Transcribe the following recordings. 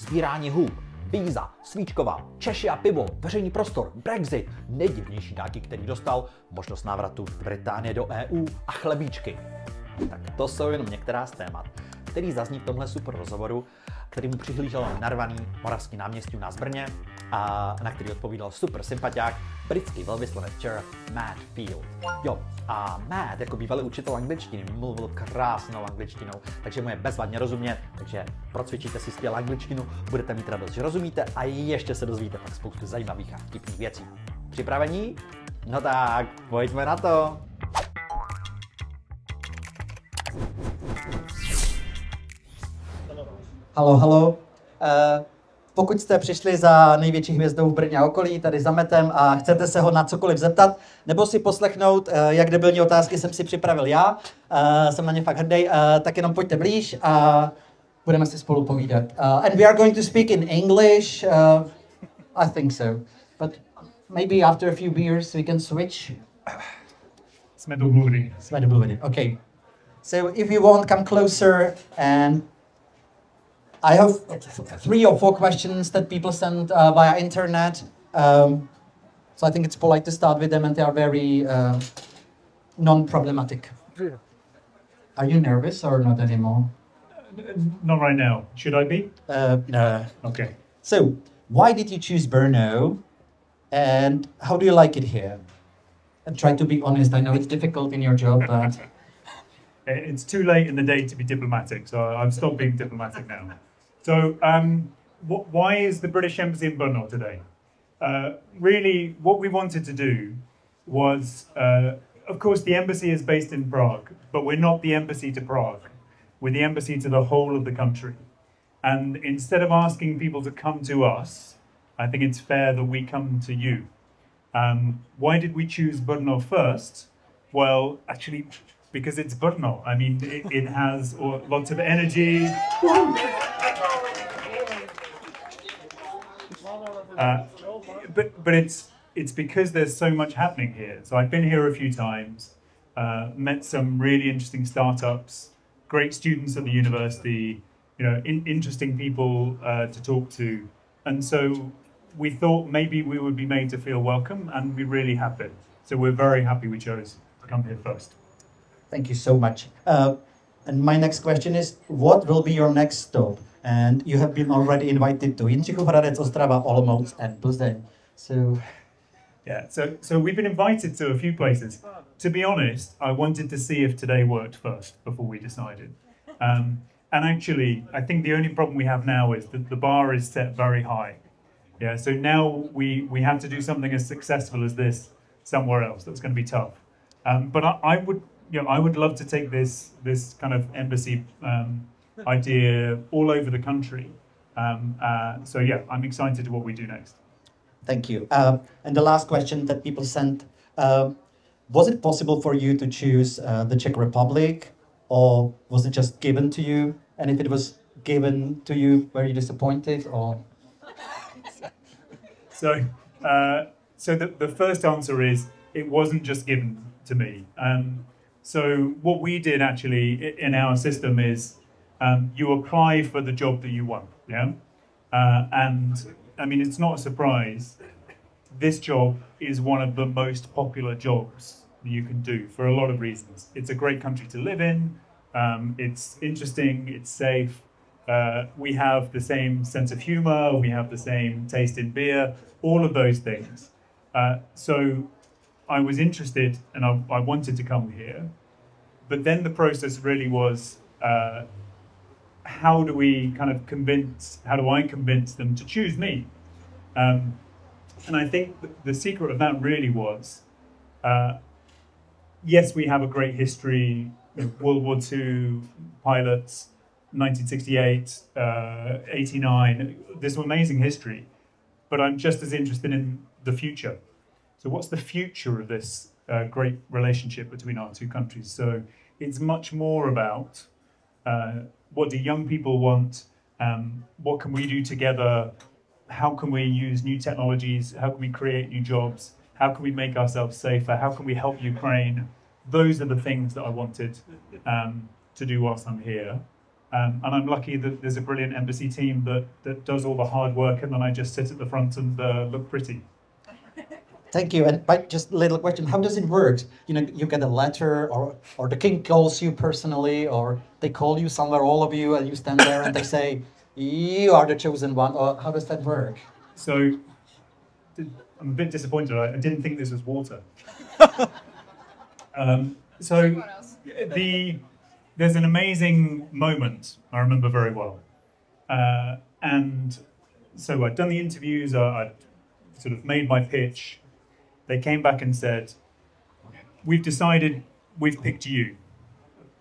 sbírání hub, víza, svíčková, Češi a pivo, veřejný prostor, Brexit, nejdivnější dárky, který dostal, možnost návratu Británie do EU a chlebíčky. Tak to jsou jenom některá z témat, který zazní v tomhle super rozhovoru, který mu přihlížel narvaný moravský náměstí u nás v Brně a na který odpovídal super sympatiák, britský velvyslanec Mattem Fieldem. Jo, a Matt jako bývalý učitel angličtiny mluvil krásnou angličtinou, takže mu je bezvadně rozumět, takže procvičíte si skvělou angličtinu, budete mít radost, že rozumíte a ještě se dozvíte pak spoustu zajímavých a vtipných věcí. Připravení? No tak, pojďme na to! Halo, halo. Pokud jste přišli za největší hvězdou v Brně a okolí, tady za Mattem, a chcete se ho na cokoliv zeptat, nebo si poslechnout, jak debilní otázky jsem si připravil já, jsem na ně fakt hrdý, tak jenom pojďte blíž a budeme si spolu povídat. And we are going to speak in English. I think so. But maybe after a few beers we can switch. Jsme domluveni. Jsme domluveni, okay. So if you want, come closer and I have 3 or 4 questions that people send via internet. So I think it's polite to start with them, and they are very non-problematic. Are you nervous or not anymore? Not right now. Should I be? No. Okay. So, why did you choose Brno, and how do you like it here? And try to be honest. I know it's difficult in your job, but It's too late in the day to be diplomatic, so I've stopped being diplomatic now. So, why is the British Embassy in Brno today? Really, what we wanted to do was, of course, the embassy is based in Prague, but we're not the embassy to Prague. We're the embassy to the whole of the country. And instead of asking people to come to us, I think it's fair that we come to you. Why did we choose Brno first? Well, actually, because it's Brno. I mean, it has lots of energy. But it's because there's so much happening here. So I've been here a few times, met some really interesting startups, great students at the university, interesting people to talk to, and so we thought maybe we would be made to feel welcome, and we really have been. So we're very happy we chose to come here first. thank you so much. And my next question is, what will be your next stop? And you have been already invited to Jindřichův Hradec, Ostrava, Olomouc, and Plzeň. So, yeah, so we've been invited to a few places. To be honest, I wanted to see if today worked first before we decided. And actually, I think the only problem we have now is that the bar is set very high. Yeah, so now we have to do something as successful as this somewhere else. That's going to be tough. But I would love to take this kind of embassy idea all over the country. So yeah, I'm excited to what we do next. thank you. And the last question that people sent, was it possible for you to choose the Czech Republic, or was it just given to you? And if it was given to you, were you disappointed, or? So the first answer is it wasn't just given to me. So what we did actually in our system is you apply for the job that you want, yeah? And I mean, it's not a surprise. This job is one of the most popular jobs that you can do for a lot of reasons. It's a great country to live in. It's interesting, it's safe. We have the same sense of humor, we have the same taste in beer, all of those things. So I was interested and I wanted to come here. But then the process really was, how do I convince them to choose me? And I think the secret of that really was, yes, we have a great history, World War II, pilots, 1968, 89, this amazing history, but I'm just as interested in the future. So what's the future of this great relationship between our two countries? So it's much more about what do young people want, what can we do together, how can we use new technologies, how can we create new jobs, how can we make ourselves safer, how can we help Ukraine? Those are the things that I wanted to do whilst I'm here. And I'm lucky that there's a brilliant embassy team that does all the hard work, and then I just sit at the front and look pretty. Thank you. And but just a little question: how does it work? You know, you get a letter, or the king calls you personally, or they call you somewhere, all of you, and you stand there and they say, "You are the chosen one." Or how does that work? So I'm a bit disappointed. I didn't think this was water. There's an amazing moment I remember very well. And so I'd done the interviews, I'd sort of made my pitch. They came back and said, "We've decided we've picked you.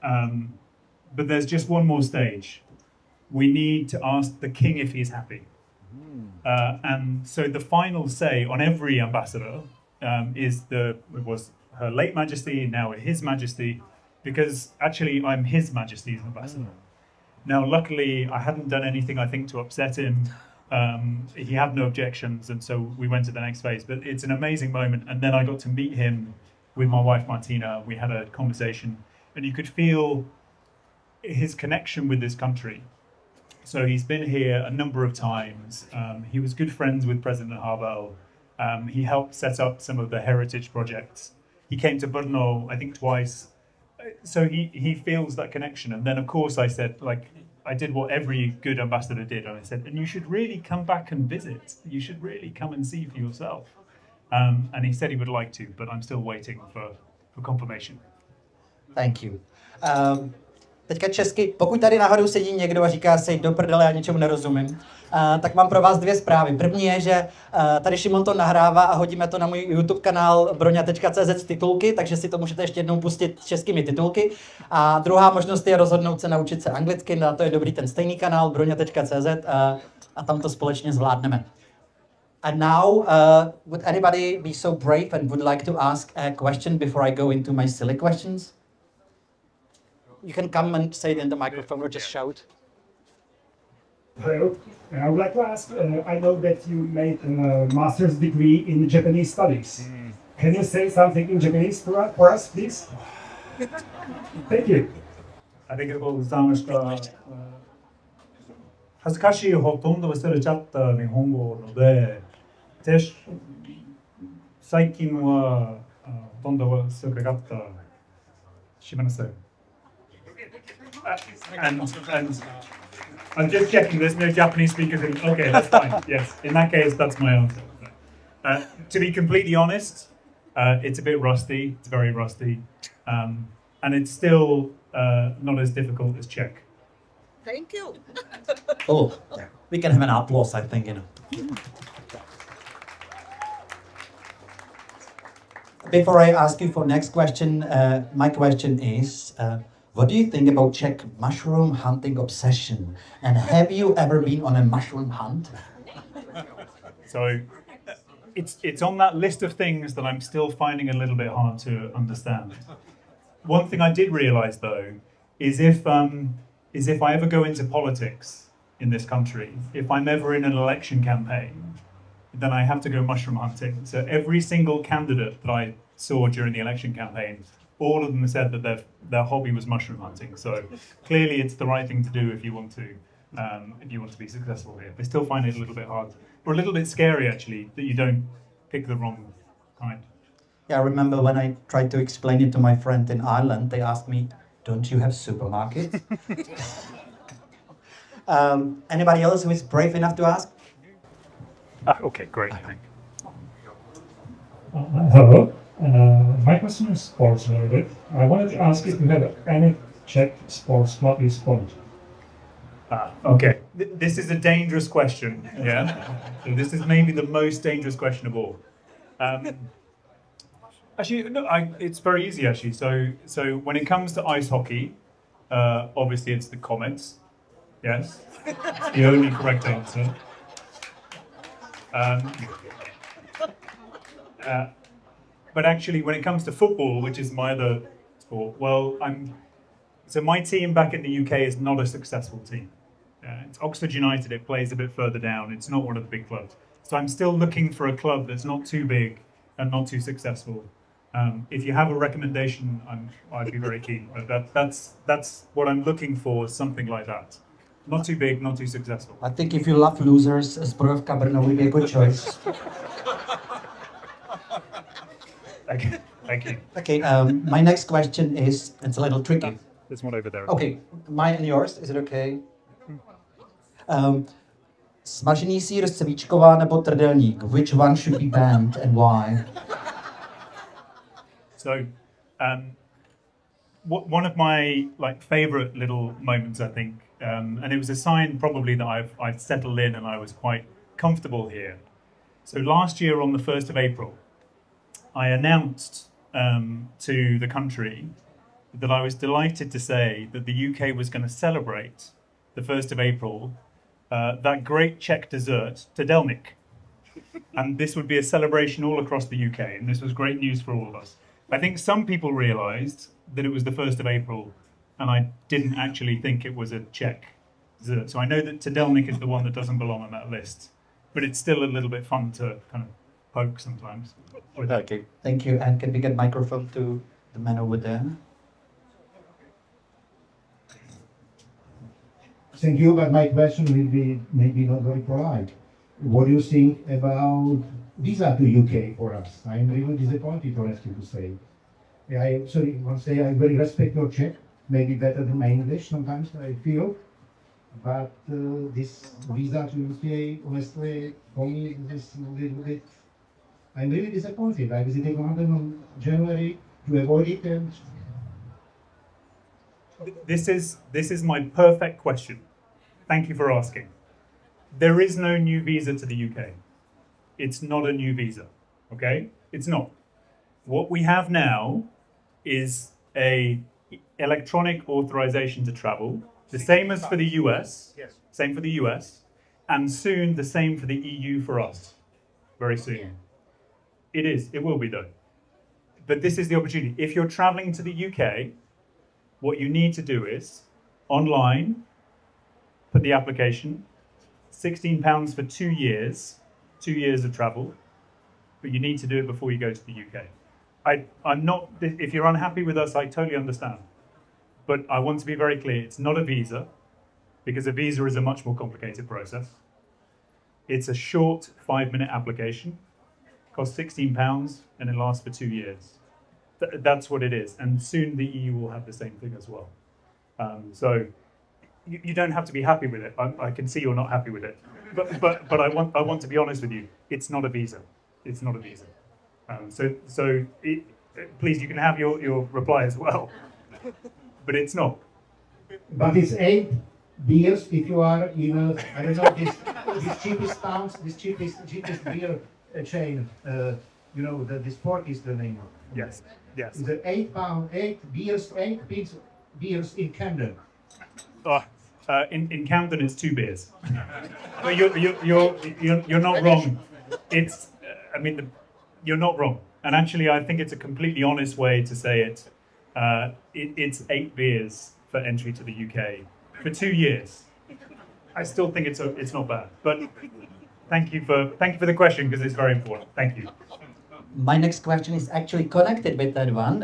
But there's just one more stage. We need to ask the king if he's happy." And so the final say on every ambassador was Her Late Majesty, now His Majesty, because actually I'm His Majesty's ambassador. Now, luckily, I hadn't done anything, I think, to upset him. He had no objections, and so we went to the next phase. But it's an amazing moment, and then I got to meet him with my wife, Martina. We had a conversation, and you could feel his connection with this country. So he's been here a number of times. He was good friends with President Havel. He helped set up some of the heritage projects. He came to Brno, I think, twice. So he feels that connection. And then, of course, I said, like, I did what every good ambassador did. And I said, and you should really come back and visit. You should really come and see for yourself. And he said he would like to, but I'm still waiting for confirmation. Thank you. Teďka česky, pokud tady náhodou sedí někdo a říká si, do prdele, já něčemu nerozumím, tak mám pro vás dvě zprávy. První je, že tady Šimon to nahrává a hodíme to na můj YouTube kanál broňa.cz titulky, takže si to můžete ještě jednou pustit s českými titulky. A druhá možnost je rozhodnout se naučit se anglicky, na to je dobrý ten stejný kanál broňa.cz a tam to společně zvládneme. And now, would anybody be so brave and would like to ask a question before I go into my silly questions? You can come and say it in the microphone or just shout. Hello. I would like to ask, I know that you made a master's degree in Japanese studies. Can you say something in Japanese for us, please? Thank you. ありがとうございました。恥ずかしいほとんど忘れちゃった日本語ので、最近はほとんど忘れちゃった。しません。And I'm just checking, there's no Japanese speakers in. Okay, that's fine. Yes, in that case, that's my answer. To be completely honest, it's a bit rusty. It's very rusty. And it's still not as difficult as Czech. Thank you. Oh, we can have an applause, I think, you know. Before I ask you for next question, my question is, what do you think about Czech mushroom hunting obsession? And have you ever been on a mushroom hunt? So it's on that list of things that I'm still finding a little bit hard to understand. One thing I did realize, though, is if I ever go into politics in this country, if I'm ever in an election campaign, then I have to go mushroom hunting. So every single candidate that I saw during the election campaign, all of them said that their hobby was mushroom hunting. So clearly it's the right thing to do if you want to be successful here. I still find it a little bit hard, or a little bit scary actually, that you don't pick the wrong kind. Yeah, I remember when I tried to explain it to my friend in Ireland, they asked me, don't you have supermarkets? Anybody else who is brave enough to ask? Okay, great. Thank you. Hello. My question is sports related. I wanted to ask if you have any Czech sports club you support. Okay, this is a dangerous question. Yeah, so this is maybe the most dangerous question of all. Actually, no, it's very easy actually. So when it comes to ice hockey, obviously it's the Comets. Yes, it's the only correct answer. But actually, when it comes to football, which is my other sport, well, so my team back in the UK is not a successful team. It's Oxford United. It plays a bit further down. It's not one of the big clubs. So I'm still looking for a club that's not too big and not too successful. If you have a recommendation, I'd be very keen. But that's what I'm looking for, something like that. Not too big, not too successful. I think if you love losers, Zbrojovka Brno would be a good choice. Thank you. Okay, my next question is, it's a little tricky. There's one over there. Okay, mine and yours, is it okay? Smažený sýr, svíčková nebo trdelník? Which one should be banned and why? So, one of my favorite little moments, I think, and it was a sign probably that I've settled in and I was quite comfortable here. So last year on the 1st of April, I announced to the country that I was delighted to say that the UK was going to celebrate the 1st of April that great Czech dessert, tadelník. And this would be a celebration all across the UK, and this was great news for all of us. I think some people realised that it was the 1st of April, and I didn't actually think it was a Czech dessert. So I know that tadelník is the one that doesn't belong on that list, but it's still a little bit fun to kind of poke sometimes. Okay, thank you. And can we get microphone to the man over there? Thank you, but my question will be maybe not very polite. What do you think about visa to UK for us? I'm really disappointed, honestly to say. I must say I very respect your Czech, maybe better than my English sometimes, I feel. But this visa to UK, honestly, for me, is a little bit... I'm really disappointed. I visited London in January to avoid it, and This is my perfect question. Thank you for asking. There is no new visa to the UK. It's not a new visa, okay? It's not. What we have now is a electronic authorization to travel, the same as for the US, yes, same for the US, and soon the same for the EU for us, very soon. It will be though. But this is the opportunity. If you're traveling to the UK, what you need to do is, online, put the application, £16 for 2 years, 2 years of travel, but you need to do it before you go to the UK. I'm not, if you're unhappy with us, I totally understand. But I want to be very clear, it's not a visa, because a visa is a much more complicated process. It's a short 5-minute application, costs £16, and it lasts for 2 years. That's what it is, and soon the EU will have the same thing as well. So you don't have to be happy with it. I can see you're not happy with it, but I want to be honest with you. It's not a visa. It's not a visa. Please, you can have your reply as well, but it's not. but it's 8 beers if you are in a, I don't know, this cheapest towns, this cheapest beer chain. You know, the sport is the name of it. Yes. Yes. The £8 beers in Camden. In Camden, it's 2 beers. But you're not wrong. It's, you're not wrong. And actually, I think it's a completely honest way to say it. It's 8 beers for entry to the UK for 2 years. I still think it's not bad. But thank you for the question, because it's very important. Thank you. My next question is actually connected with that one.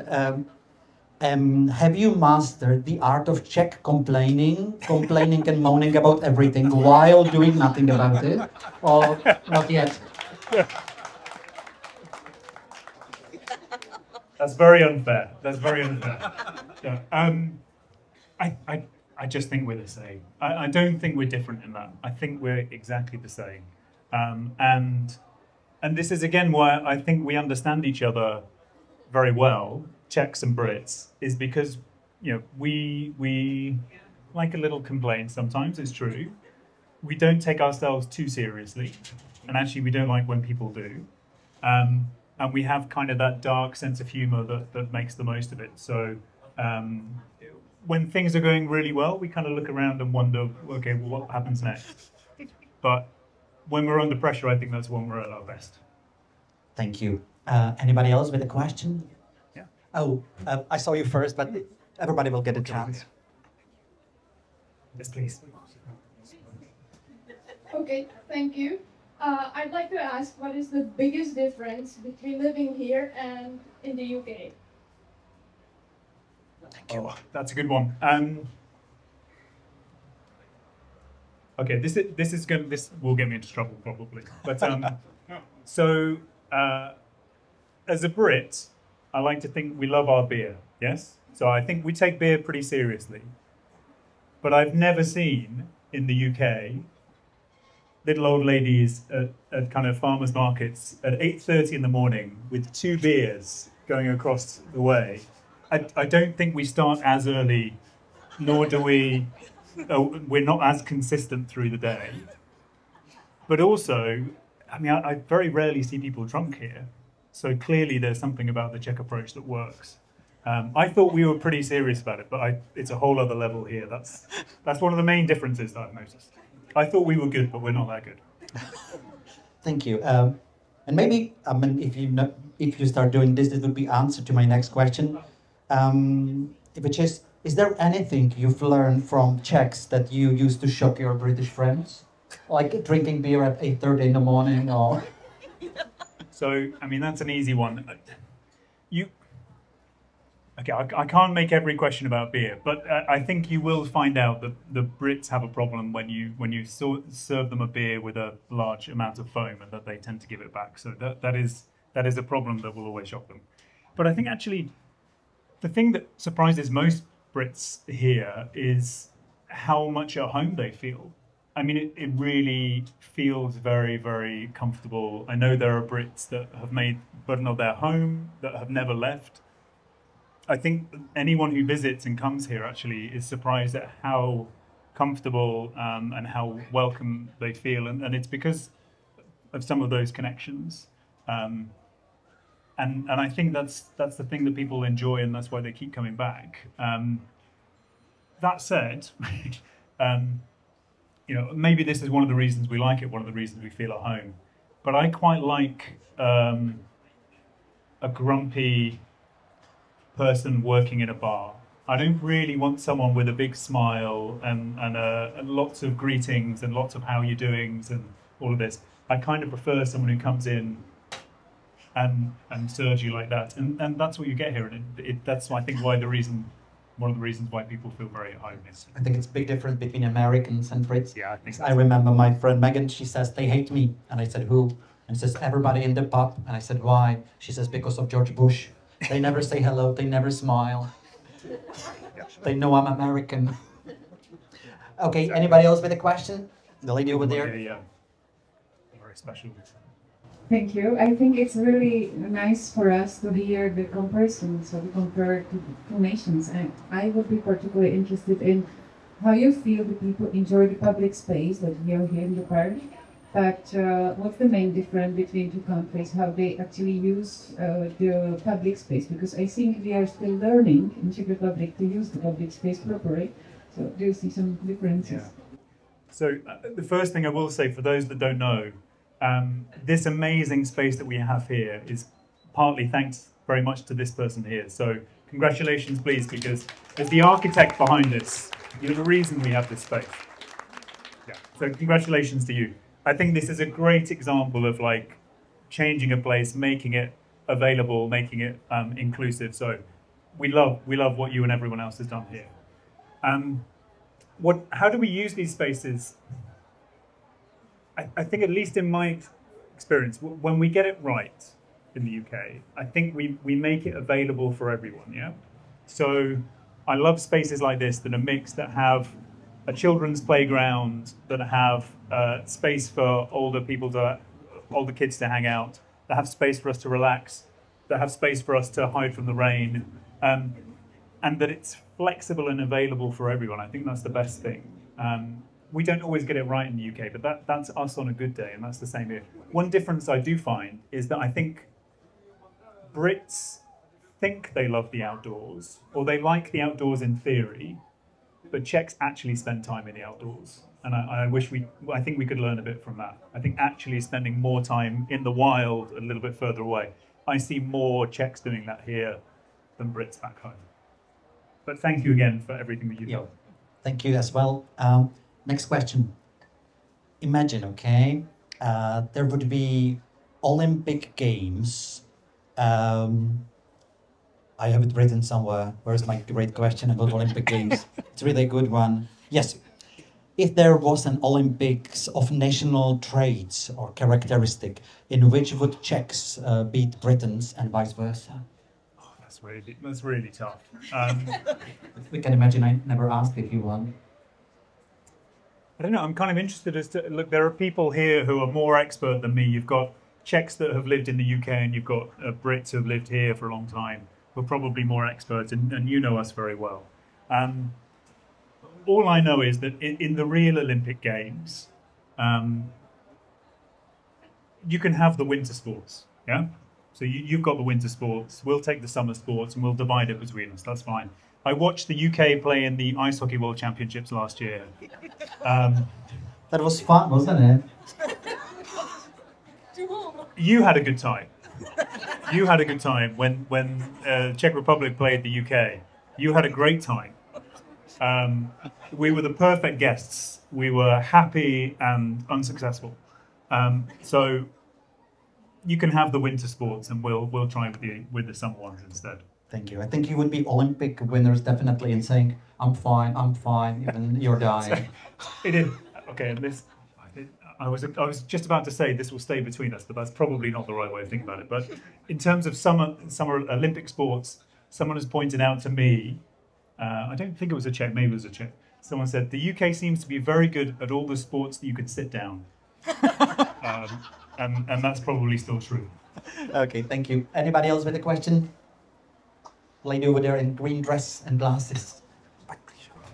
Have you mastered the art of Czech complaining and moaning about everything while doing nothing about it? Or not yet? That's very unfair. That's very unfair. Yeah. I just think we're the same. I don't think we're different in that. I think we're exactly the same. And this is, again, why I think we understand each other very well, Czechs and Brits, is because, we like a little complaint sometimes, it's true. We don't take ourselves too seriously, and actually we don't like when people do. And we have kind of that dark sense of humour that makes the most of it. So when things are going really well, we kind of look around and wonder, okay, well, what happens next? But when we're under pressure, I think that's when we're at our best. Thank you. Anybody else with a question? Yeah. Oh, I saw you first, but everybody will get a chance. Yes, please. Okay, thank you. I'd like to ask, what is the biggest difference between living here and in the UK? Oh, that's a good one. Okay, this will get me into trouble probably. But as a Brit, I like to think we love our beer. Yes, so I think we take beer pretty seriously. But I've never seen in the UK little old ladies at kind of farmers markets at 8:30 in the morning with 2 beers going across the way. I don't think we start as early, nor do we. We're not as consistent through the day. But also, I mean, I very rarely see people drunk here. So clearly there's something about the Czech approach that works. I thought we were pretty serious about it, but it's a whole other level here. That's one of the main differences that I've noticed. I thought we were good, but we're not that good. Thank you. And maybe, I mean, if you start doing this, it would be answer to my next question, which is there anything you've learned from Czechs that you used to shock your British friends? Like drinking beer at 8:30 in the morning or... So, I mean, that's an easy one. Okay, I can't make every question about beer, but I think you will find out that the Brits have a problem when you serve them a beer with a large amount of foam, and that they tend to give it back. So that is a problem that will always shock them. But I think actually the thing that surprises most Brits here is how much at home they feel. I mean, it really feels very, very comfortable. I know there are Brits that have made Brno their home, that have never left. I think anyone who visits and comes here actually is surprised at how comfortable and how welcome they feel. And it's because of some of those connections. And I think that's the thing that people enjoy, and that's why they keep coming back. That said, you know, maybe this is one of the reasons we like it, one of the reasons we feel at home. But I quite like a grumpy person working in a bar. I don't really want someone with a big smile and lots of greetings and lots of how you doings and all of this. I kind of prefer someone who comes in and serves you like that, and that's what you get here. And that's I think one of the reasons why people feel very at home is. I think it's a big difference between Americans and Brits. Yeah, I think. I remember my friend Megan. She says they hate me, and I said who? And she says everybody in the pub, and I said why? She says because of George Bush. They never say hello. They never smile. They know I'm American. Okay, anybody else with a question? The lady over there. Yeah, very special. Thank you. I think it's really nice for us to hear the comparison, so we compare two nations. And I would be particularly interested in how you feel the people enjoy the public space that we are here in the park. But what's the main difference between two countries, how they actually use the public space? Because I think we are still learning in Czech Republic to use the public space properly. So do you see some differences? Yeah. So the first thing I will say for those that don't know, this amazing space that we have here is partly thanks very much to this person here. So congratulations, please, because as the architect behind this, you're the reason we have this space. Yeah. So congratulations to you. I think this is a great example of like changing a place, making it available, making it inclusive. So we love what you and everyone else has done here. How do we use these spaces? I think, at least in my experience, when we get it right in the UK, I think we make it available for everyone, yeah? So I love spaces like this that are mixed, that have a children's playground, that have space for older kids to hang out, that have space for us to relax, that have space for us to hide from the rain, and that it's flexible and available for everyone. I think that's the best thing. We don't always get it right in the UK, but that's us on a good day, and that's the same here. One difference I do find is that I think Brits think they love the outdoors, or they like the outdoors in theory, but Czechs actually spend time in the outdoors. And I think we could learn a bit from that. I think actually spending more time in the wild, a little bit further away. I see more Czechs doing that here than Brits back home. But thank you again for everything that you've done. Thank you as well. Next question. Imagine, okay, there would be Olympic Games. I have it written somewhere. Where's my great question about Olympic Games? It's really a good one. Yes. If there was an Olympics of national traits or characteristic, in which would Czechs beat Britons and vice versa? Oh, that's really tough. We can imagine I never asked if you won. I don't know, I'm kind of interested as to, look, there are people here who are more expert than me. You've got Czechs that have lived in the UK and you've got Brits who have lived here for a long time, who are probably more experts, and you know us very well. All I know is that in the real Olympic Games, you can have the winter sports, yeah? So you've got the winter sports, we'll take the summer sports and we'll divide it between us, that's fine. I watched the UK play in the Ice Hockey World Championships last year. That was fun, wasn't it? You had a good time. You had a good time when Czech Republic played the UK. You had a great time. We were the perfect guests. We were happy and unsuccessful. So you can have the winter sports, and we'll try with the summer ones instead. Thank you. I think you would be Olympic winners definitely in saying, I'm fine, even you're dying. It is. Okay, and this, I was just about to say this will stay between us, but that's probably not the right way of thinking about it. But in terms of summer Olympic sports, someone has pointed out to me, I don't think it was a Czech, maybe it was a Czech, someone said, the UK seems to be very good at all the sports that you can sit down. And that's probably still true. Okay, thank you. Anybody else with a question? Lady over there in green dress and glasses.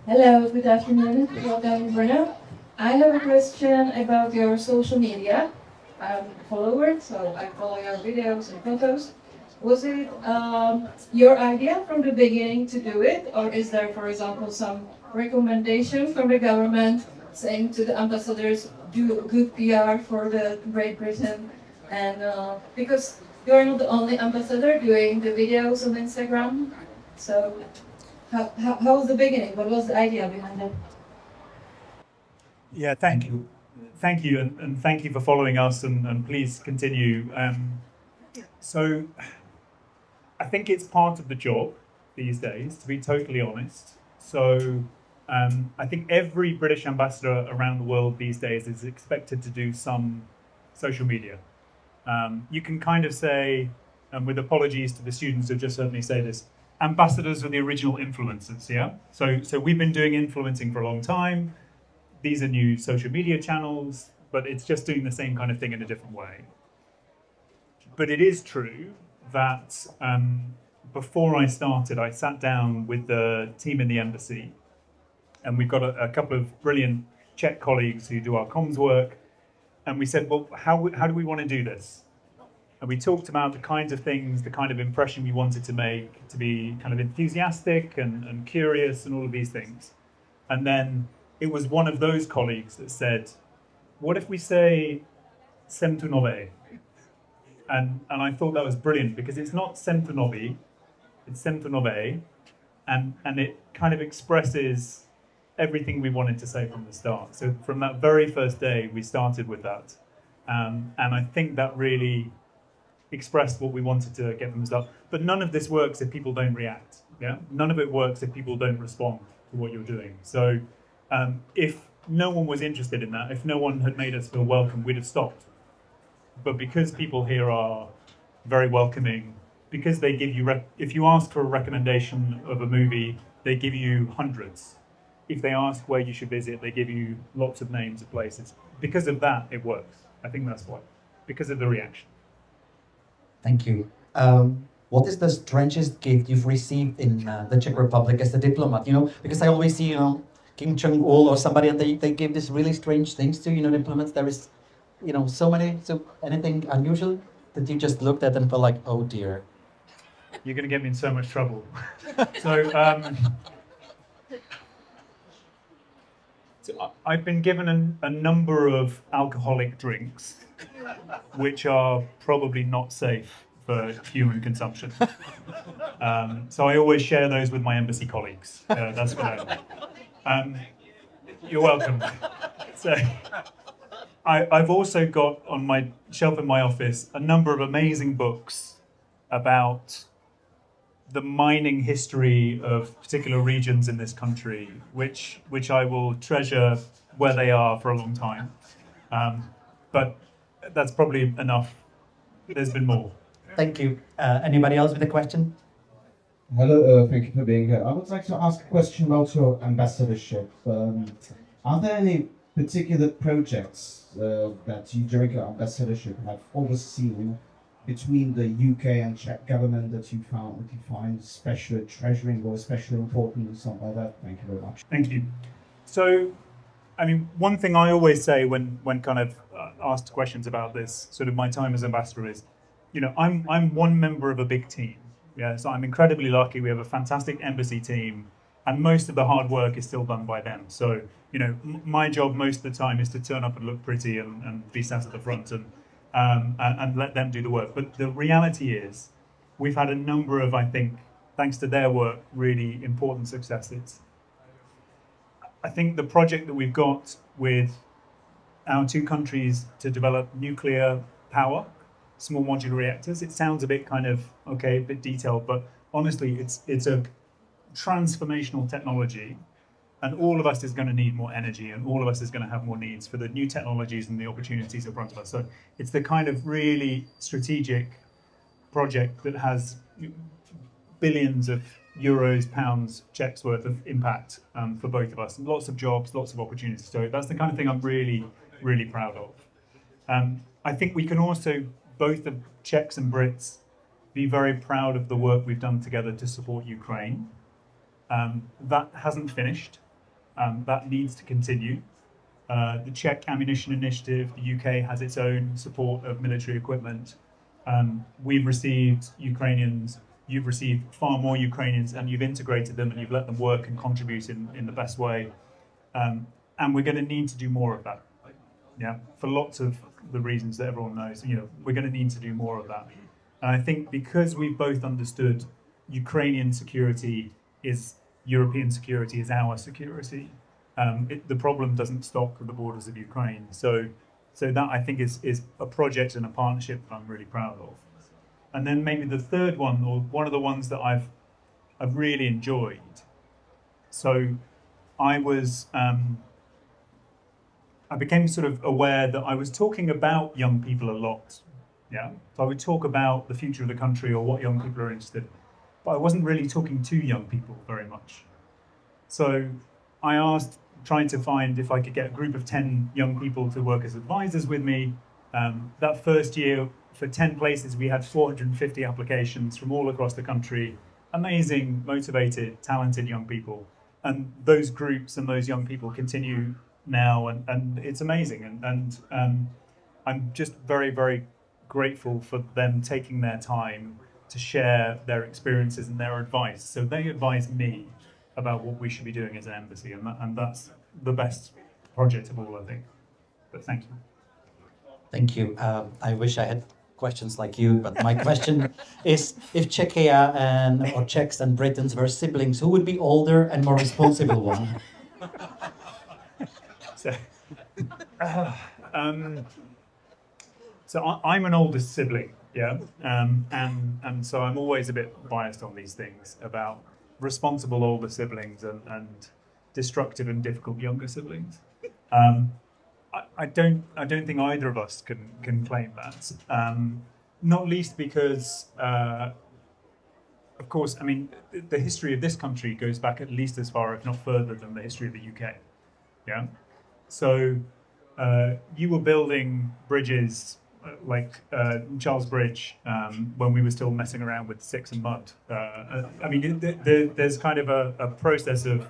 Hello, good afternoon. Welcome, Brno. I have a question about your social media. I'm a follower, so I follow your videos and photos. Was it your idea from the beginning to do it, or is there, for example, some recommendation from the government saying to the ambassadors, do good PR for the Great Britain? And because you're not the only ambassador doing the videos on Instagram, so how was the beginning? What was the idea behind it? Yeah, thank you, and thank you for following us, and please continue. So, I think it's part of the job these days, to be totally honest. So, I think every British ambassador around the world these days is expected to do some social media. You can kind of say, and with apologies to the students who just heard me say this, ambassadors are the original influencers, yeah? So we've been doing influencing for a long time. These are new social media channels, but it's just doing the same kind of thing in a different way. But it is true that before I started, I sat down with the team in the embassy, and we've got a couple of brilliant Czech colleagues who do our comms work, and we said, well, how do we want to do this? And we talked about the kinds of things, the kind of impression we wanted to make, to be kind of enthusiastic and curious and all of these things. And then it was one of those colleagues that said, what if we say jsem tu nový? And I thought that was brilliant, because it's not jsem tu nový, it's jsem tu nový, and it kind of expresses everything we wanted to say from the start. So from that very first day, we started with that. And I think that really expressed what we wanted to get from the start. But none of this works if people don't react. Yeah, none of it works if people don't respond to what you're doing. So if no one was interested in that, if no one had made us feel welcome, we'd have stopped. But because people here are very welcoming, because they give you, if you ask for a recommendation of a movie, they give you hundreds. If they ask where you should visit, they give you lots of names of places. Because of that, it works. I think that's why. Because of the reaction. Thank you. What is the strangest gift you've received in the Czech Republic as a diplomat? You know, because I always see, Kim Jong-il or somebody, and they give these really strange things to, diplomats. There is, so many. So anything unusual that you just looked at and felt like, oh dear. You're going to get me in so much trouble. So I've been given a number of alcoholic drinks, which are probably not safe for human consumption. So I always share those with my embassy colleagues. That's what I know. You're welcome. So I've also got on my shelf in my office a number of amazing books about the mining history of particular regions in this country, which I will treasure where they are for a long time. But that's probably enough. There's been more. Thank you. Anybody else with a question? Hello, thank you for being here. I would like to ask a question about your ambassadorship. Are there any particular projects that you, during your ambassadorship, have overseen between the UK and Czech government that you find especially treasuring or especially important and something like that? Thank you very much. Thank you. So, I mean, one thing I always say when kind of asked questions about this, sort of my time as ambassador is, you know, I'm one member of a big team. Yeah, so I'm incredibly lucky. We have a fantastic embassy team, and most of the hard work is still done by them. So, you know, my job most of the time is to turn up and look pretty and be sat at the front and let them do the work. But the reality is, we've had a number of, I think, thanks to their work, really important successes. I think the project that we've got with our two countries to develop nuclear power, small modular reactors, it sounds a bit kind of, okay, a bit detailed, but honestly, it's a transformational technology, and all of us is going to need more energy, and all of us is going to have more needs for the new technologies and the opportunities in front of us. So it's the kind of really strategic project that has billions of euros, pounds, Czechs worth of impact for both of us, and lots of jobs, lots of opportunities. So that's the kind of thing I'm really, really proud of. I think we can also, both the Czechs and Brits, be very proud of the work we've done together to support Ukraine. That hasn't finished. That needs to continue. The Czech Ammunition Initiative, the UK has its own support of military equipment. We've received Ukrainians, you've received far more Ukrainians, and you've integrated them and you've let them work and contribute in the best way. And we're going to need to do more of that. Yeah, for lots of the reasons that everyone knows, you know, we're going to need to do more of that. And I think because we've both understood Ukrainian security is European security, is our security, the problem doesn't stop at the borders of Ukraine. So that, I think, is a project and a partnership that I'm really proud of. And then maybe the third one, or one of the ones that I've really enjoyed. So I became sort of aware that I was talking about young people a lot. Yeah, so I would talk about the future of the country or what young people are interested in, but I wasn't really talking to young people very much. So I asked, trying to find if I could get a group of 10 young people to work as advisors with me. That first year, for 10 places, we had 450 applications from all across the country. Amazing, motivated, talented young people. And those groups and those young people continue now, and it's amazing. And I'm just very, very grateful for them taking their time to share their experiences and their advice. So they advise me about what we should be doing as an embassy, and that's the best project of all, I think. But thank you. Thank you. I wish I had questions like you, but my question is, if Czechia or Czechs and Britons were siblings, who would be older and more responsible one? So I'm an oldest sibling, yeah, and so I'm always a bit biased on these things about responsible older siblings and destructive and difficult younger siblings. I don't think either of us can claim that. Not least because, of course, I mean, the history of this country goes back at least as far, if not further, than the history of the UK. Yeah, so you were building bridges like Charles Bridge when we were still messing around with sticks and mud. I mean, there's kind of a process of,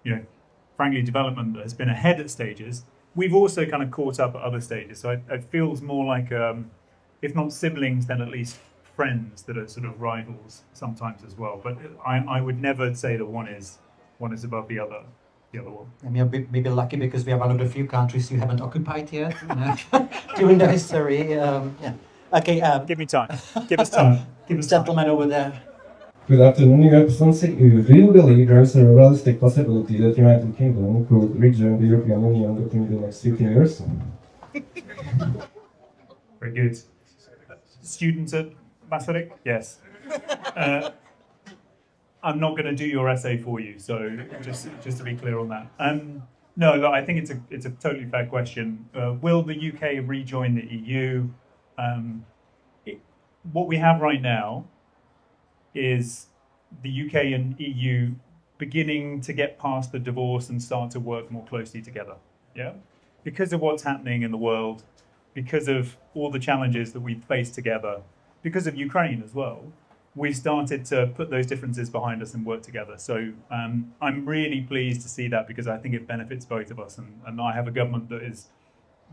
you know, frankly, development that has been ahead at stages. We've also kind of caught up at other stages. So it feels more like, if not siblings, then at least friends that are sort of rivals sometimes as well. But I would never say that one is above the other. One. And you're maybe lucky because we are one of the few countries you haven't occupied yet during the history. Yeah. Okay. Give me time. Give us time. Give us gentleman over there. Good afternoon, Your Excellency. Do you believe there is a realistic possibility that the United Kingdom could rejoin the European Union within the next 15 years? Very good. Student at Masaryk? Yes. I'm not going to do your essay for you, so just to be clear on that. No, look, I think it's a totally fair question. Will the UK rejoin the EU? What we have right now is the UK and EU beginning to get past the divorce and start to work more closely together. Yeah, because of what's happening in the world, because of all the challenges that we've faced together, because of Ukraine as well, we've started to put those differences behind us and work together. So I'm really pleased to see that, because I think it benefits both of us. And I have a government that is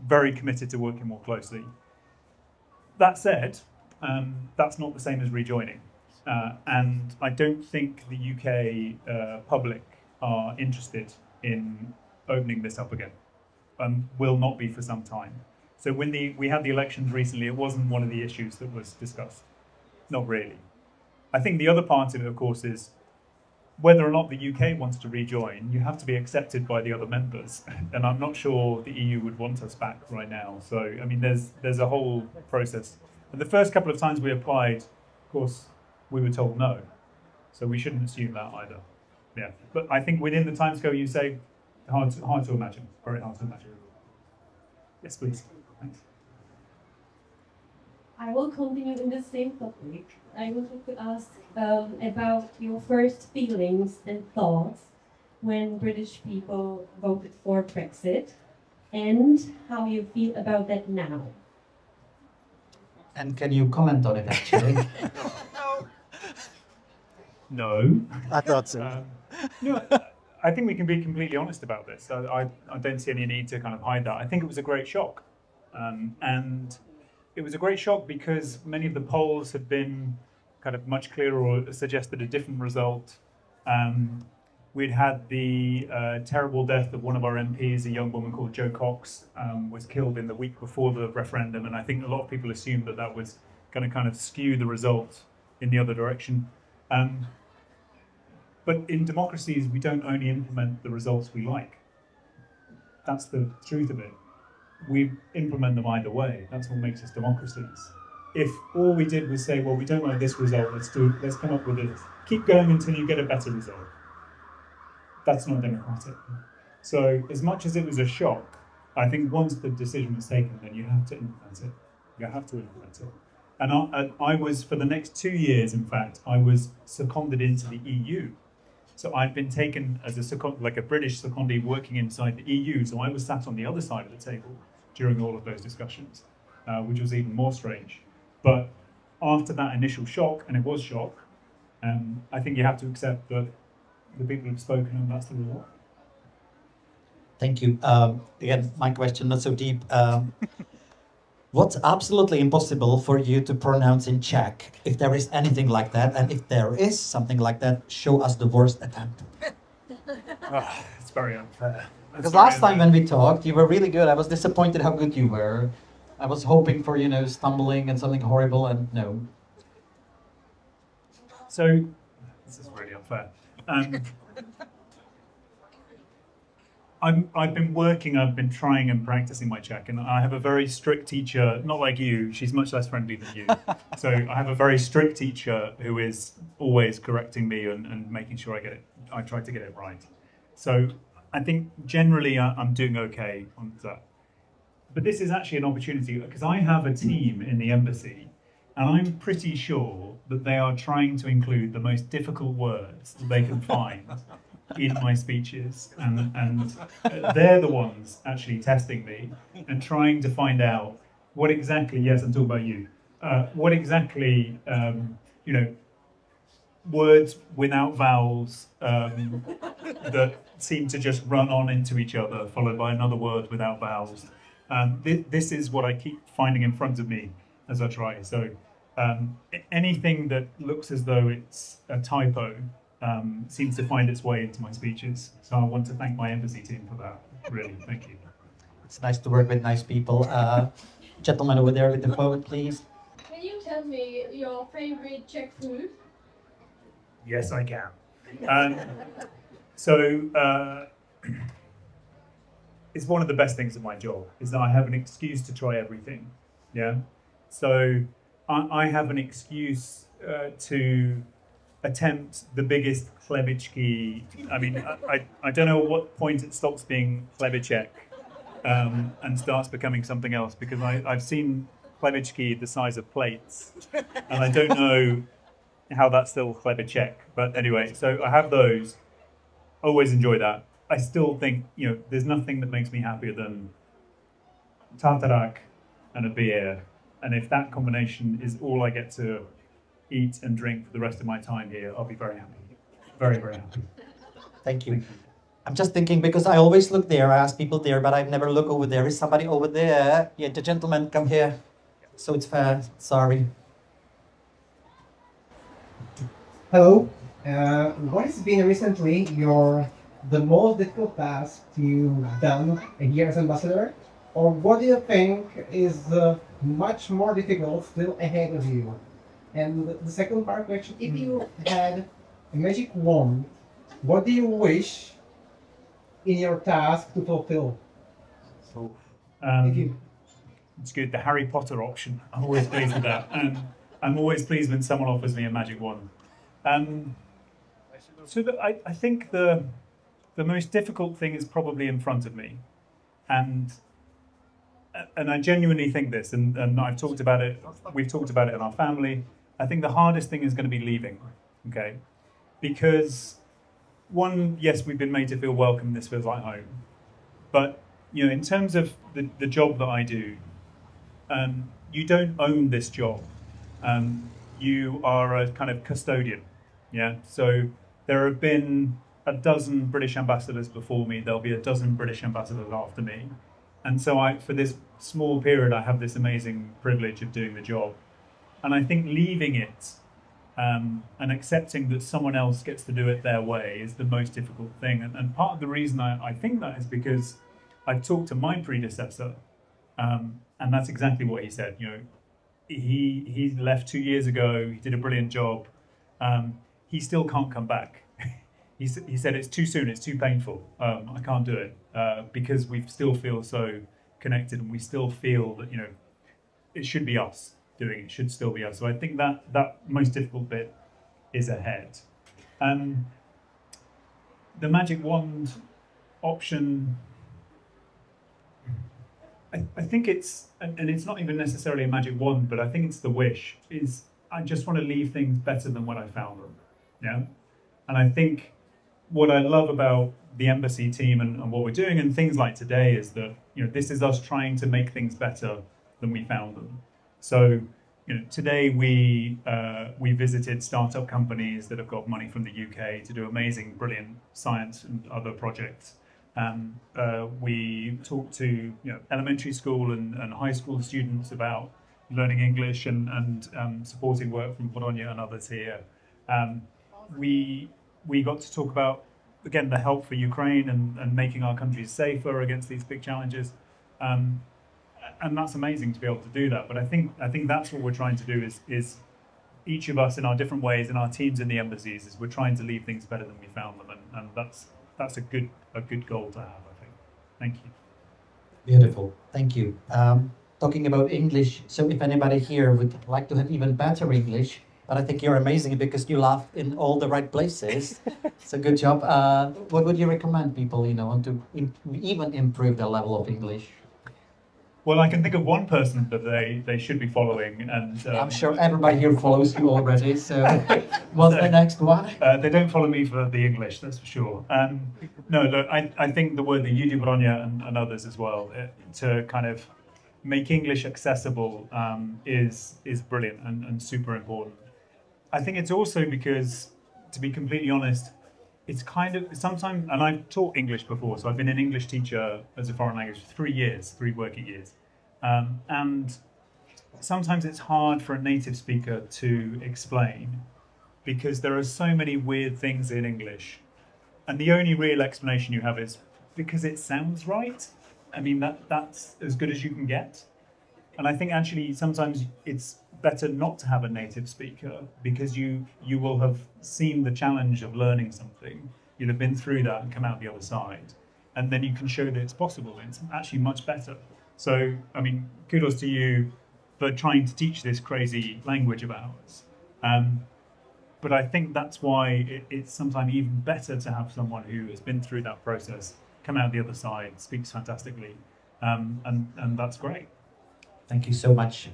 very committed to working more closely. That said, that's not the same as rejoining. And I don't think the UK public are interested in opening this up again. Will not be for some time. So when we had the elections recently, it wasn't one of the issues that was discussed. Not really. I think the other part of it, of course, is whether or not the UK wants to rejoin, you have to be accepted by the other members. And I'm not sure the EU would want us back right now. So, I mean, there's a whole process. And the first couple of times we applied, of course, we were told no. So we shouldn't assume that either. Yeah. But I think within the timescale you say, hard to imagine. Very hard to imagine. Yes, please. Thanks. I will continue in the same topic. I wanted to ask about your first feelings and thoughts when British people voted for Brexit, and how you feel about that now. And can you comment on it, actually? No. I thought so. No, I think we can be completely honest about this. I don't see any need to kind of hide that. I think it was a great shock. And it was a great shock because many of the polls had been kind of much clearer or suggested a different result. We'd had the terrible death of one of our MPs, a young woman called Jo Cox, was killed in the week before the referendum, and I think a lot of people assumed that that was going to kind of skew the result in the other direction. But in democracies, we don't only implement the results we like. That's the truth of it. We implement them either way. That's what makes us democracies. If all we did was say, well, we don't like this result, let's come up with it, keep going until you get a better result. That's not democratic. So as much as it was a shock, I think once the decision was taken, then you have to implement it. You have to implement it. And I was, for the next 2 years, in fact, I was seconded into the EU. So I'd been taken as like a British secondee working inside the EU. So I was sat on the other side of the table during all of those discussions, which was even more strange. But after that initial shock, and it was shock, I think you have to accept that the people have spoken and that's the result. Thank you. Again, my question not so deep. What's absolutely impossible for you to pronounce in Czech, if there is anything like that, and if there is something like that, show us the worst attempt. It's very unfair. Because last time when we talked, you were really good. I was disappointed how good you were. I was hoping for, stumbling and something horrible, and no. So, this is really unfair. I've been trying and practicing my Czech, and I have a very strict teacher, not like you, she's much less friendly than you. So I have a very strict teacher who is always correcting me and making sure I try to get it right. So I think generally I'm doing okay on that. But this is actually an opportunity, because I have a team in the embassy, and I'm pretty sure that they are trying to include the most difficult words that they can find in my speeches, and they're the ones actually testing me and trying to find out what exactly, yes, I'm talking about you, what exactly, words without vowels that seem to just run on into each other, followed by another word without vowels. This is what I keep finding in front of me as I try. So anything that looks as though it's a typo seems to find its way into my speeches. So I want to thank my embassy team for that. Really, thank you. It's nice to work with nice people. Gentleman over there with the phone, please. Can you tell me your favorite Czech food? Yes, I can. it's one of the best things of my job, is that I have an excuse to try everything. Yeah. So I have an excuse to attempt the biggest chlebičky. I mean, I don't know at what point it stops being chlebiček and starts becoming something else, because I've seen chlebičky the size of plates, and I don't know how that's still chlebiček. But anyway, so I have those. Always enjoy that. I still think, you know, there's nothing that makes me happier than tartarak and a beer. And if that combination is all I get to eat and drink for the rest of my time here, I'll be very happy. Very, very happy. Thank you. I'm just thinking, because I always look there, I ask people there, but I've never looked over there. Is somebody over there? Yeah, the gentleman, come here. So it's fair. Sorry. Hello. What has been recently the most difficult task you've done here as ambassador? Or what do you think is much more difficult still ahead of you? And the second part question, if you had a magic wand, what do you wish in your task to fulfill? So, Thank you. It's good, the Harry Potter option. I'm always pleased with that. And I'm always pleased when someone offers me a magic wand. I think the most difficult thing is probably in front of me. And I genuinely think this, and I've talked about it, we've talked about it in our family. I think the hardest thing is going to be leaving, okay? Because one, yes, we've been made to feel welcome, this feels like home. But, you know, in terms of the job that I do, you don't own this job. You are a kind of custodian, yeah? So there have been a dozen British ambassadors before me, there'll be a dozen British ambassadors after me. And so for this small period, I have this amazing privilege of doing the job. And I think leaving it and accepting that someone else gets to do it their way is the most difficult thing. And part of the reason I think that is because I've talked to my predecessor, and that's exactly what he said. You know, he left 2 years ago, he did a brilliant job. He still can't come back. He said it's too soon, it's too painful. I can't do it because we still feel so connected, and we still feel that, you know, it should be us doing it, should still be us. So I think that most difficult bit is ahead. The magic wand option, I think it's, and it's not even necessarily a magic wand, but I think it's the wish, is I just want to leave things better than when I found them. Yeah. And I think what I love about the embassy team and what we're doing and things like today is that, you know, this is us trying to make things better than we found them. So, you know, today we visited startup companies that have got money from the UK to do amazing, brilliant science and other projects. We talked to, you know, elementary school and high school students about learning English and supporting work from Broňa and others here. We got to talk about, again, the help for Ukraine and making our countries safer against these big challenges. And that's amazing to be able to do that. But I think that's what we're trying to do is each of us in our different ways, in our teams in the embassies, is we're trying to leave things better than we found them. And that's a good goal to have, I think. Thank you. Beautiful. Thank you. Talking about English, so if anybody here would like to have even better English, but I think you're amazing because you laugh in all the right places. So good job. What would you recommend people, you know, want to even improve their level of English? Well, I can think of one person that they should be following, and I'm sure everybody here follows you already. So, what's the next one? They don't follow me for the English, that's for sure. No, look, I think the word that you do, Broňa, and others as well, to kind of make English accessible is brilliant and super important. I think it's also because, to be completely honest, it's kind of sometimes, and I've taught English before, so I've been an English teacher as a foreign language for 3 years, 3 working years. And sometimes it's hard for a native speaker to explain because there are so many weird things in English. And the only real explanation you have is because it sounds right. I mean, that's as good as you can get. And I think actually sometimes it's better not to have a native speaker because you will have seen the challenge of learning something. You'll have been through that and come out the other side. and then you can show that it's possible, and it's actually much better. So, I mean, kudos to you for trying to teach this crazy language of ours. But I think that's why it's sometimes even better to have someone who has been through that process, come out the other side, speaks fantastically, and that's great. Thank you so much.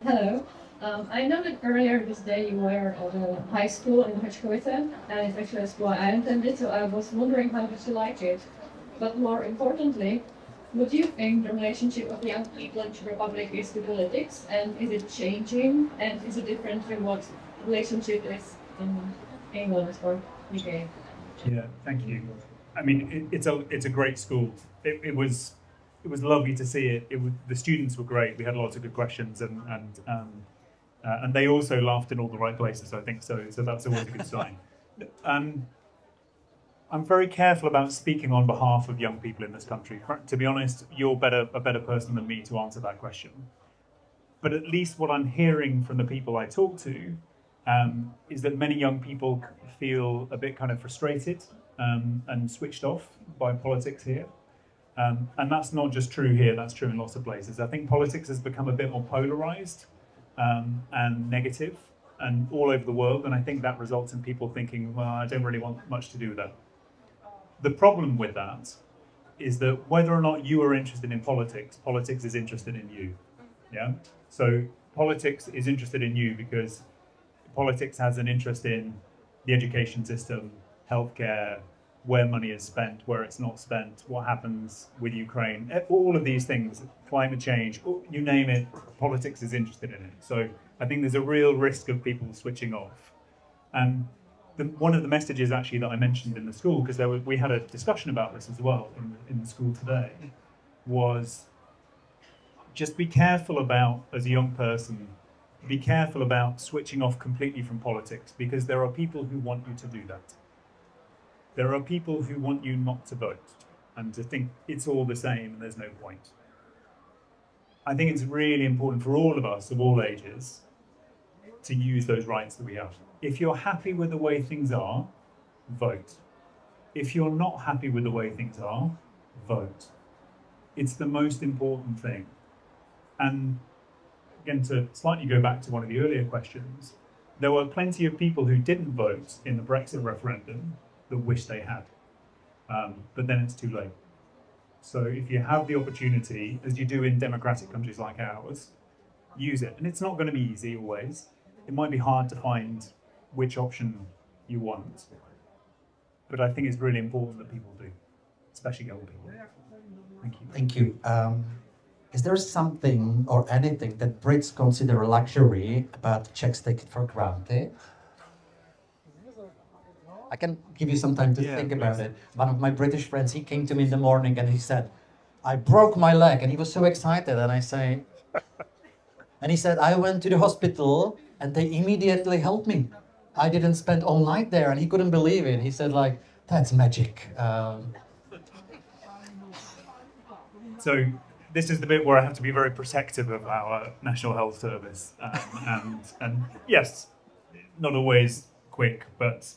Hello. I know that earlier this day you were at a high school in Herzegovina, and it's actually a school I attended, so I was wondering how did you like it? But more importantly, what do you think the relationship of young people in Czech Republic is to politics, and is it changing, and is it different from what relationship is in England or UK? Yeah, thank you. I mean, it's a great school. It was lovely to see it. The students were great. We had lots of good questions, and they also laughed in all the right places, I think, so that's always a good sign. I'm very careful about speaking on behalf of young people in this country. To be honest, you're a better person than me to answer that question. But at least what I'm hearing from the people I talk to is that many young people feel a bit kind of frustrated and switched off by politics here. And that's not just true here, that's true in lots of places. I think politics has become a bit more polarized and negative and all over the world, and I think that results in people thinking, well, I don't really want much to do with that. The problem with that is that whether or not you are interested in politics, politics is interested in you. Yeah? So politics is interested in you because politics has an interest in the education system, healthcare, where money is spent, where it's not spent, what happens with Ukraine, all of these things, climate change, you name it, politics is interested in it. So I think there's a real risk of people switching off. And one of the messages actually that I mentioned in the school, because we had a discussion about this as well in the school today, was just be careful about, as a young person, be careful about switching off completely from politics, because there are people who want you to do that. There are people who want you not to vote and to think it's all the same and there's no point. I think it's really important for all of us of all ages to use those rights that we have. If you're happy with the way things are, vote. If you're not happy with the way things are, vote. It's the most important thing. And again, to slightly go back to one of the earlier questions, there were plenty of people who didn't vote in the Brexit referendum that wish they had. But then it's too late. So if you have the opportunity, as you do in democratic countries like ours, use it. And it's not going to be easy always. It might be hard to find which option you want. But I think it's really important that people do, especially young people. Thank you. Thank you. Is there something or anything that Brits consider a luxury but Czechs take it for granted? I can give you some time to think about it. One of my British friends, he came to me in the morning and he said, I broke my leg, and he was so excited, and I say, and he said, I went to the hospital and they immediately helped me. I didn't spend all night there, and he couldn't believe it. He said, like, that's magic. So this is the bit where I have to be very protective of our National Health Service. And yes, not always quick, but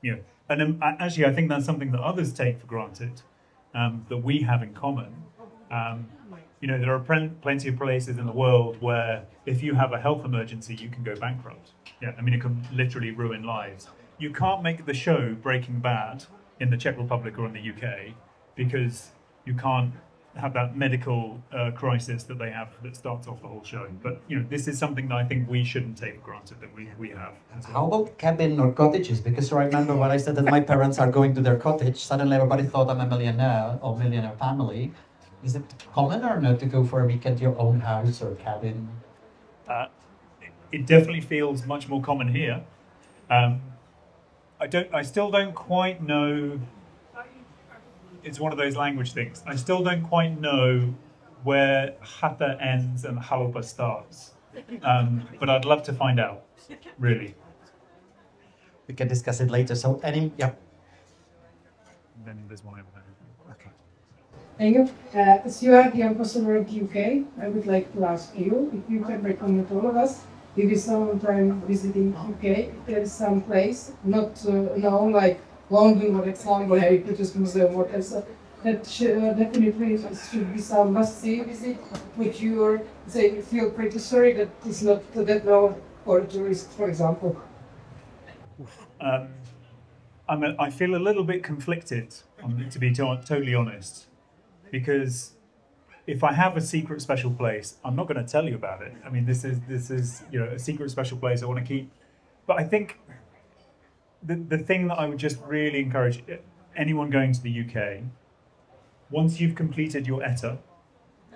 you know, and actually I think that's something that others take for granted, that we have in common. You know, there are plenty of places in the world where if you have a health emergency, you can go bankrupt. Yeah, I mean, it can literally ruin lives. You can't make the show Breaking Bad in the Czech Republic or in the UK because you can't have that medical crisis that they have that starts off the whole show. But you know, this is something that I think we shouldn't take for granted that we have. How about cabin or cottages? Because I remember when I said that my parents are going to their cottage, suddenly everybody thought I'm a millionaire or millionaire family. Is it common or not to go for a weekend to your own house or cabin? It definitely feels much more common here. I still don't quite know. It's one of those language things. I still don't quite know where chata ends and chalupa starts. But I'd love to find out, really. We can discuss it later. So, yeah. Then there's one over there. Okay. Thank you. As you are the ambassador of the UK, I would like to ask you if you can recommend all of us, if you some time visiting UK, if there is some place not known, like London, for example, Heritage Museum, whatever. Definitely should be some must-see visit, which you say you feel pretty sorry that it's not that known for tourists, for example. I feel a little bit conflicted, to be totally honest, because if I have a secret special place, I'm not going to tell you about it. I mean, this is a secret special place I want to keep. But I think the thing that I would just really encourage anyone going to the UK, once you've completed your ETA,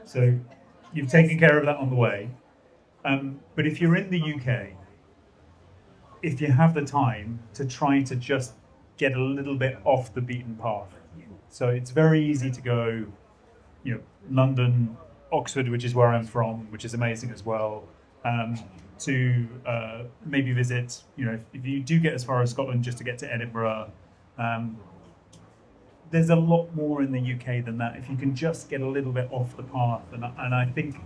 so you've taken care of that on the way, but if you're in the UK, if you have the time to try to just get a little bit off the beaten path. So it's very easy to go, London, Oxford, which is where I'm from, which is amazing as well, to maybe visit, if you do get as far as Scotland, just to get to Edinburgh. There's a lot more in the UK than that. If you can just get a little bit off the path, and I think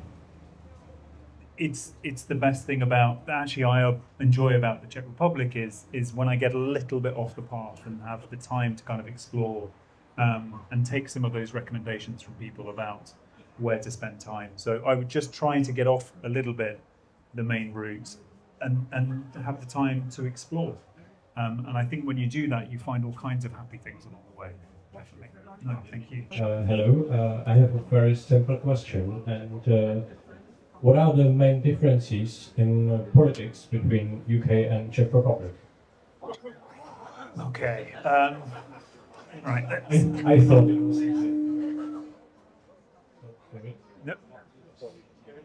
it's the best thing about, actually I enjoy about the Czech Republic is when I get a little bit off the path and have the time to kind of explore and take some of those recommendations from people about where to spend time. So I would just try to get off a little bit the main routes and have the time to explore. And I think when you do that, you find all kinds of happy things along the way. Definitely. No, thank you. Hello, I have a very simple question. And what are the main differences in politics between UK and Czech Republic? Okay. Right. I thought it was easy. Nope.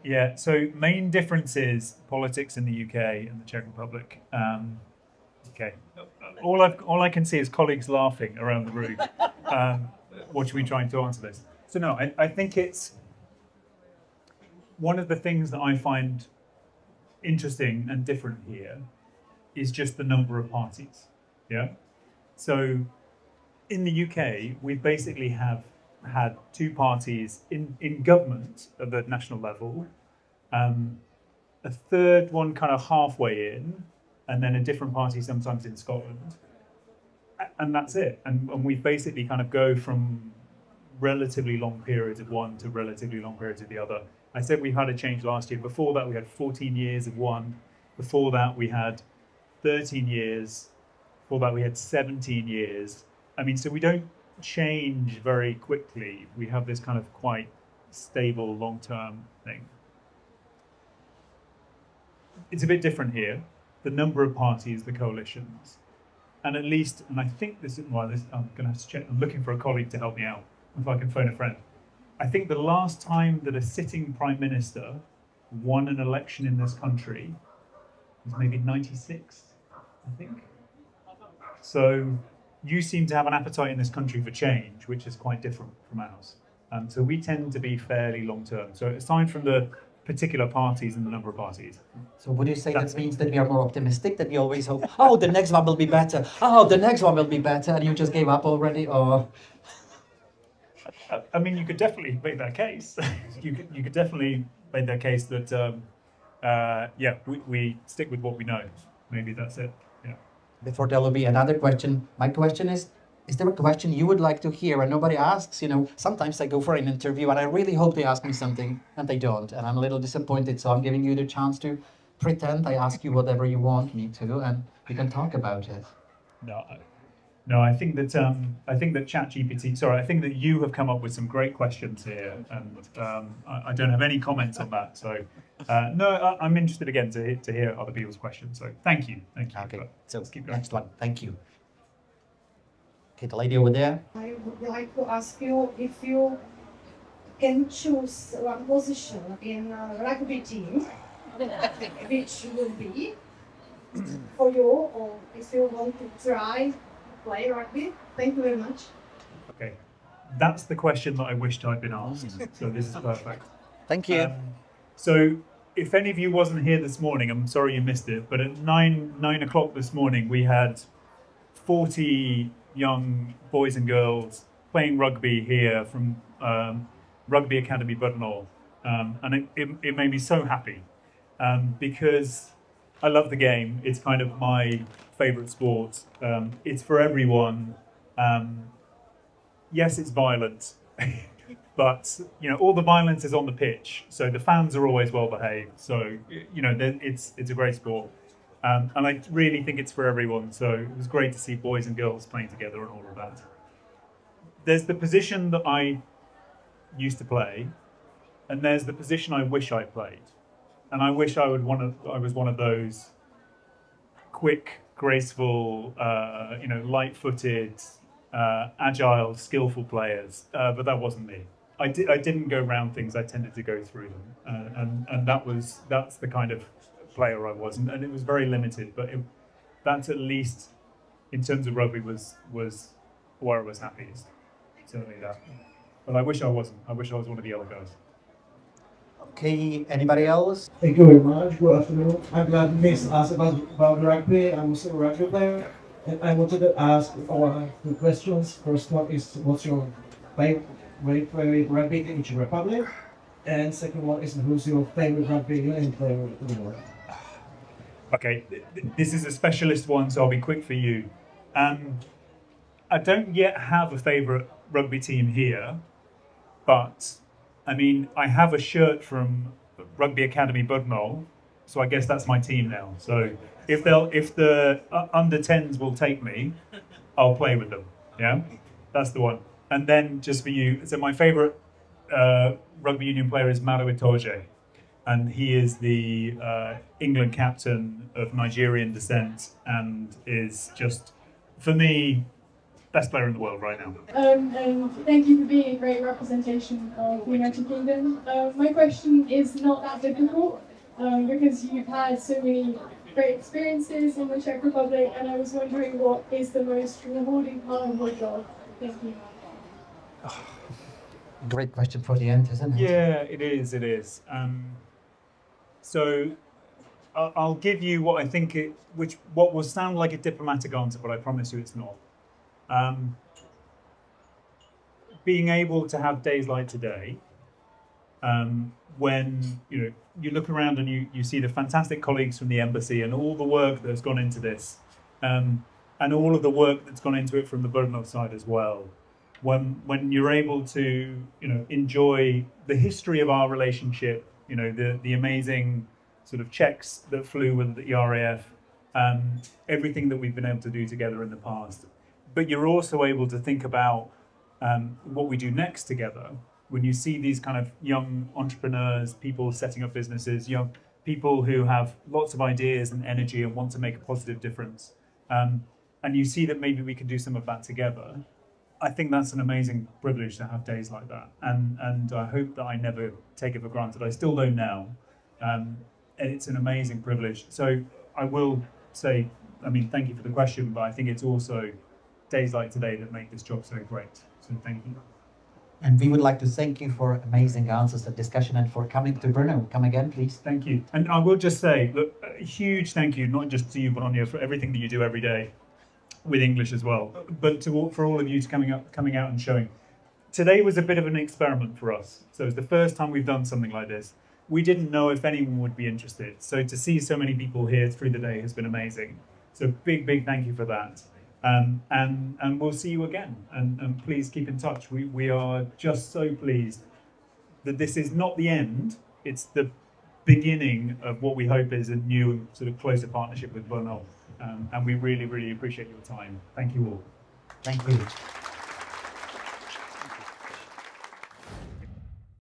Yeah. So main differences: politics in the UK and the Czech Republic. Okay. All I can see is colleagues laughing around the room. Watching me trying to answer this. So no, I think it's one of the things that I find interesting and different here is just the number of parties. Yeah. So in the UK, we basically have had two parties in government at the national level, a third one kind of halfway in, and then a different party sometimes in Scotland. And that's it. And we basically kind of go from relatively long periods of one to relatively long periods of the other. I said we had a change last year. Before that, we had 14 years of one. Before that, we had 13 years. Before that, we had 17 years. I mean, so we don't change very quickly. We have this kind of quite stable long-term thing. It's a bit different here. The number of parties, the coalitions, and at least, and I think this is, I'm going to have to check. I'm looking for a colleague to help me out, if I can phone a friend. I think the last time that a sitting prime minister won an election in this country was maybe 96, I think. So you seem to have an appetite in this country for change, which is quite different from ours. So we tend to be fairly long-term. So aside from the particular parties and the number of parties. So would you say that means that we are more optimistic, that we always hope, oh, the next one will be better, oh, the next one will be better, and you just gave up already, or? I mean, you could definitely make that case. you could definitely make that case that, yeah, we stick with what we know. Maybe that's it, yeah. Before there will be another question, my question is there a question you would like to hear and nobody asks? Sometimes I go for an interview and I really hope they ask me something and they don't, and I'm a little disappointed, so I'm giving you the chance to pretend I ask you whatever you want me to, and we can talk about it. No, I think that ChatGPT. Sorry, I think that you have come up with some great questions here, and I don't have any comments on that. So no, I'm interested again to hear other people's questions. So thank you. Okay, so let's keep going. Next one. Thank you. Okay, the lady over there. I would like to ask you if you can choose one position in a rugby team, which will be for you, or if you want to try play rugby. Thank you very much. Okay, that's the question that I wished I'd been asked. So this is perfect. Thank you. So if any of you wasn't here this morning, I'm sorry you missed it, but at 9 o'clock this morning we had 40 young boys and girls playing rugby here from Rugby Academy Brno, and it made me so happy because I love the game. It's kind of my favourite sport. It's for everyone. Yes, it's violent, but you know, all the violence is on the pitch, so the fans are always well behaved. So you know, it's a great sport, and I really think it's for everyone. So it was great to see boys and girls playing together and all of that. There's the position that I used to play, and there's the position I wish I played, and I wish I was one of those quick, graceful, you know, light-footed, agile, skillful players, but that wasn't me. I didn't go round things. I tended to go through them, and that's the kind of player I was, and it was very limited. But that's at least, in terms of rugby, was where I was happiest. Certainly that. But I wish I wasn't. I wish I was one of the other guys. Okay, anybody else? Thank you very much. Good afternoon. I'm glad Miss asked about rugby. I'm also a rugby player. And I wanted to ask two questions. First one is, what's your favorite rugby team in Czech Republic? And second one is, who's your favorite rugby union player in the world? Okay, this is a specialist one, so I'll be quick for you. I don't yet have a favourite rugby team here, but I mean, I have a shirt from Rugby Academy Brno, so I guess that's my team now. So if the under 10s will take me, I'll play with them. Yeah, that's the one. And then just for you, so my favourite rugby union player is Mauro Itoje, and he is the England captain of Nigerian descent, and is just, for me, best player in the world right now. And thank you for being a great representation of the United Kingdom. My question is not that difficult, because you've had so many great experiences in the Czech Republic, and I was wondering what is the most rewarding part of your job? Thank you. Great question for the end, isn't it? Yeah, it is. It is. So I'll give you what I think what will sound like a diplomatic answer, but I promise you it's not. Being able to have days like today, when you look around and you see the fantastic colleagues from the embassy and all the work that's gone into this, and all of the work that's gone into it from the Brno side as well. When you're able to enjoy the history of our relationship, the amazing sort of checks that flew with the RAF, everything that we've been able to do together in the past. But you're also able to think about what we do next together. When you see these kind of young entrepreneurs, people setting up businesses, young people who have lots of ideas and energy and want to make a positive difference, and you see that maybe we can do some of that together, I think that's an amazing privilege to have days like that. And I hope that I never take it for granted. I still don't now. And it's an amazing privilege. So I will say, thank you for the question, but I think it's also days like today that make this job so great. So thank you. And we would like to thank you for amazing answers and discussion, and for coming to Brno. Come again, please. Thank you. And I will just say, look, a huge thank you, not just to you, Bronya, for everything that you do every day with English as well, but for all of you coming out and showing. Today was a bit of an experiment for us. So it's the first time we've done something like this. We didn't know if anyone would be interested. So to see so many people here through the day has been amazing. So big thank you for that. And we'll see you again. And please keep in touch. We are just so pleased that this is not the end. It's the beginning of what we hope is a new sort of closer partnership with Brno. And we really appreciate your time. Thank you all. Thank you.